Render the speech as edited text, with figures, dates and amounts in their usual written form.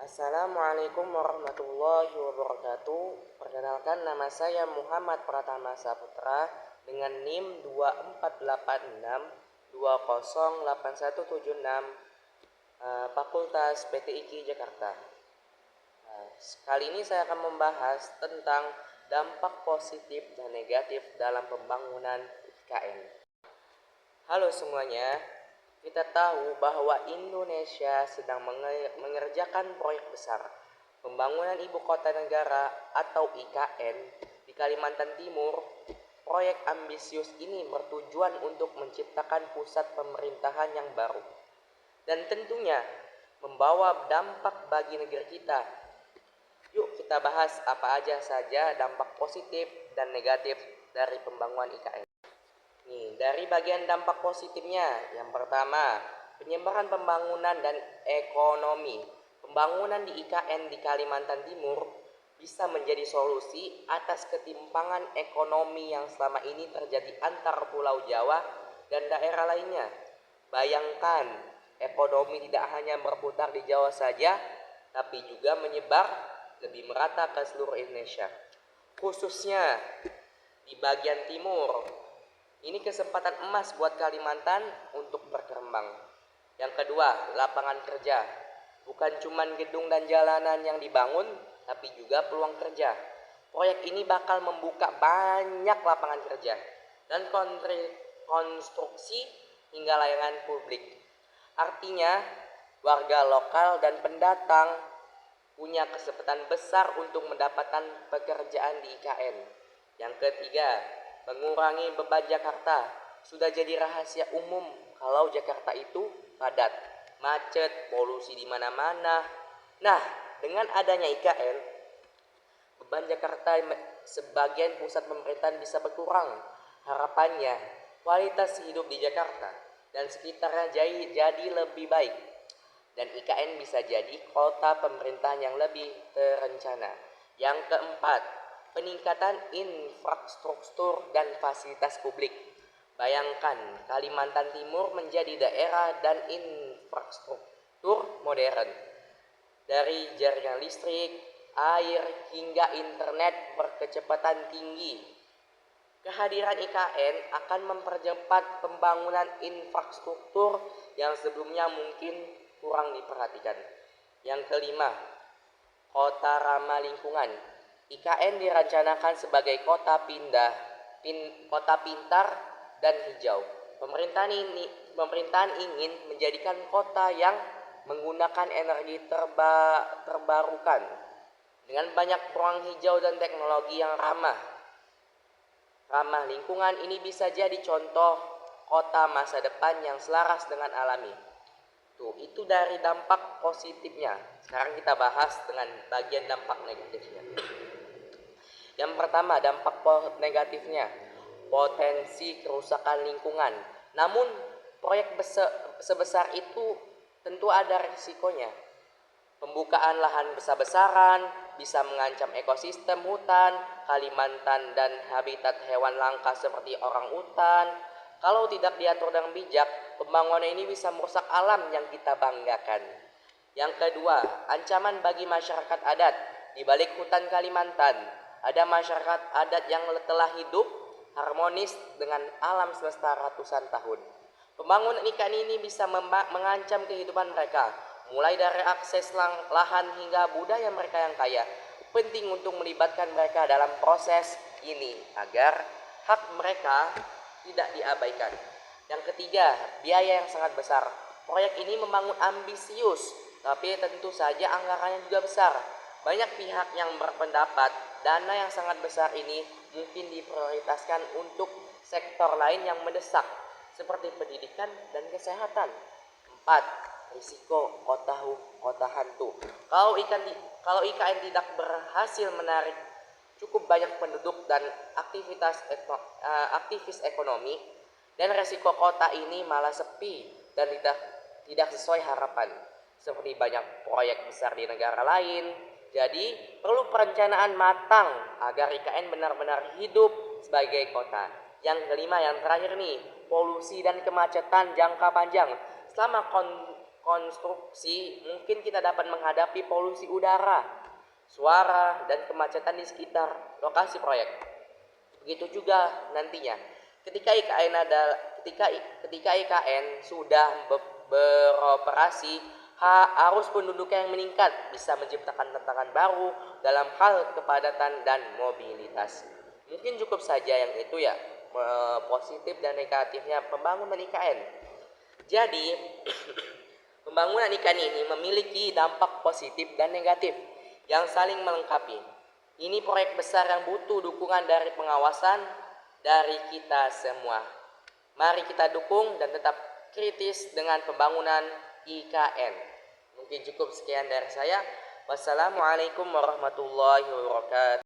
Assalamualaikum warahmatullahi wabarakatuh. Perkenalkan, nama saya Muhammad Pratama Saputra dengan NIM 2486208176, Fakultas PTIQ Jakarta. Kali ini saya akan membahas tentang dampak positif dan negatif dalam pembangunan IKN. Halo semuanya, kita tahu bahwa Indonesia sedang mengerjakan proyek besar pembangunan ibu kota negara atau IKN di Kalimantan Timur. Proyek ambisius ini bertujuan untuk menciptakan pusat pemerintahan yang baru dan tentunya membawa dampak bagi negeri kita. Yuk kita bahas apa aja saja dampak positif dan negatif dari pembangunan IKN. Nih, dari bagian dampak positifnya, yang pertama, penyebaran pembangunan dan ekonomi. Pembangunan di IKN di Kalimantan Timur bisa menjadi solusi atas ketimpangan ekonomi yang selama ini terjadi antar Pulau Jawa dan daerah lainnya. Bayangkan, ekonomi tidak hanya berputar di Jawa saja, tapi juga menyebar lebih merata ke seluruh Indonesia, khususnya di bagian timur. Ini kesempatan emas buat Kalimantan untuk berkembang. Yang kedua, lapangan kerja. Bukan cuma gedung dan jalanan yang dibangun, tapi juga peluang kerja. Proyek ini bakal membuka banyak lapangan kerja dan konstruksi hingga layanan publik. Artinya, warga lokal dan pendatang punya kesempatan besar untuk mendapatkan pekerjaan di IKN. Yang ketiga, mengurangi beban Jakarta. Sudah jadi rahasia umum kalau Jakarta itu padat, macet, polusi di mana-mana. Nah, dengan adanya IKN, beban Jakarta sebagian pusat pemerintahan bisa berkurang. Harapannya, kualitas hidup di Jakarta dan sekitarnya jadi lebih baik. Dan IKN bisa jadi kota pemerintahan yang lebih terencana. Yang keempat, peningkatan infrastruktur dan fasilitas publik. Bayangkan, Kalimantan Timur menjadi daerah dan infrastruktur modern. Dari jaringan listrik, air, hingga internet berkecepatan tinggi. Kehadiran IKN akan mempercepat pembangunan infrastruktur yang sebelumnya mungkin kurang diperhatikan. Yang kelima, kota ramah lingkungan. IKN dirancanakan sebagai kota pintar dan hijau. Pemerintahan ingin menjadikan kota yang menggunakan energi terbarukan dengan banyak ruang hijau dan teknologi yang ramah lingkungan. Ini bisa jadi contoh kota masa depan yang selaras dengan alami. Itu dari dampak positifnya. Sekarang kita bahas dengan bagian dampak negatifnya. Yang pertama, dampak negatifnya, potensi kerusakan lingkungan. Namun, proyek sebesar itu tentu ada risikonya. Pembukaan lahan besar-besaran bisa mengancam ekosistem hutan Kalimantan dan habitat hewan langka seperti orangutan. Kalau tidak diatur dengan bijak, pembangunan ini bisa merusak alam yang kita banggakan. Yang kedua, ancaman bagi masyarakat adat. Di balik hutan Kalimantan, ada masyarakat adat yang telah hidup harmonis dengan alam semesta ratusan tahun. Pembangunan IKN ini bisa mengancam kehidupan mereka, mulai dari akses lahan hingga budaya mereka yang kaya. Penting untuk melibatkan mereka dalam proses ini agar hak mereka tidak diabaikan. Yang ketiga, biaya yang sangat besar. Proyek ini membangun ambisius, tapi tentu saja anggarannya juga besar. Banyak pihak yang berpendapat dana yang sangat besar ini mungkin diprioritaskan untuk sektor lain yang mendesak, seperti pendidikan dan kesehatan. 4. Risiko kota hantu. Kalau IKN tidak berhasil menarik cukup banyak penduduk dan aktivis ekonomi, dan resiko kota ini malah sepi dan tidak sesuai harapan, seperti banyak proyek besar di negara lain. Jadi perlu perencanaan matang agar IKN benar-benar hidup sebagai kota. Yang kelima, yang terakhir nih, polusi dan kemacetan jangka panjang. Selama konstruksi, mungkin kita dapat menghadapi polusi udara, suara, dan kemacetan di sekitar lokasi proyek. Begitu juga nantinya ketika IKN sudah beroperasi, arus penduduk yang meningkat bisa menciptakan tantangan baru dalam hal kepadatan dan mobilitas. Mungkin cukup saja yang itu ya, positif dan negatifnya pembangunan IKN. Jadi pembangunan IKN ini memiliki dampak positif dan negatif yang saling melengkapi. Ini proyek besar yang butuh dukungan dari pengawasan dari kita semua. Mari kita dukung dan tetap kritis dengan pembangunan IKN. Mungkin cukup sekian dari saya. Wassalamualaikum warahmatullahi wabarakatuh.